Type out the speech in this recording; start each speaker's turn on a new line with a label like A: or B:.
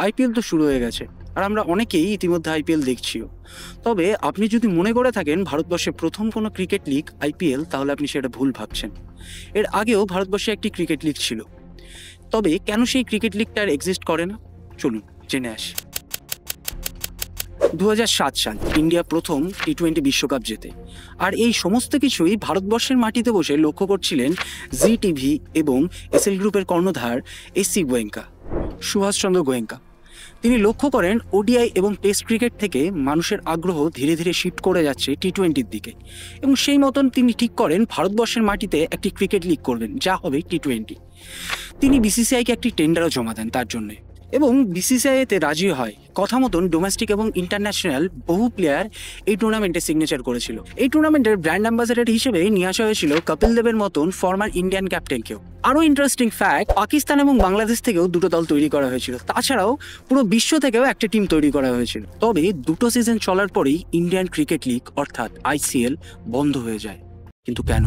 A: IPL তো শুরু হয়ে গেছে, আর আমরা অনেকেই ইতিমধ্যে আইপিএল দেখছিও। তবে আপনি যদি মনে করে থাকেন ভারতবর্ষে প্রথম কোনো ক্রিকেট লিগ আইপিএল, তাহলে আপনি সেটা ভুল ভাবছেন। এর আগেও ভারতবর্ষে একটি ক্রিকেট লিগ ছিল। তবে কেন সেই ক্রিকেট লিগটা আর এক্সিস্ট করে না, চলুন জেনে আসি। 2007 সাল ইন্ডিয়া প্রথম টি-20 বিশ্বকাপ জেতে, আর এই সমস্ত কিছুই ভারতবর্ষের মাটিতে বসে লক্ষ্য করছিলেন জি টিভি এবং এসএল গ্রুপের কর্ণধার এসসি গোয়েঙ্কা, সুভাষচন্দ্র গোয়েঙ্কা। তিনি লক্ষ্য করেন ওডিআই এবং টেস্ট ক্রিকেট থেকে মানুষের আগ্রহ ধীরে ধীরে শিফট করে যাচ্ছে টি-20-র দিকে, এবং সেই মতন তিনি ঠিক করেন ভারতবর্ষের মাটিতে একটি ক্রিকেট লিগ করবেন, যা হবে টি-20। তিনি বিসিসিআইকে একটি টেন্ডারও জমা দেন তার জন্যে, এবং বিসিসিআই এতে রাজি হয়। কথা মতন ডোমেস্টিক এবং ইন্টারন্যাশনাল বহু প্লেয়ার এই টুর্নামেন্টে সিগনেচার করেছিল। এই টুর্নামেন্টের ব্র্যান্ড অ্যাম্বাসেডর হিসেবে নিয়ে আসা হয়েছিল কপিল দেবের মতন ফর্মার ইন্ডিয়ান ক্যাপ্টেনকেও। আরও ইন্টারেস্টিং ফ্যাক্ট, পাকিস্তান এবং বাংলাদেশ থেকেও দুটো দল তৈরি করা হয়েছিল। তাছাড়াও পুরো বিশ্ব থেকেও একটা টিম তৈরি করা হয়েছিল। তবে দুটো সিজন চলার পরেই ইন্ডিয়ান ক্রিকেট লিগ অর্থাৎ আইসিএল বন্ধ হয়ে যায়। কিন্তু কেন?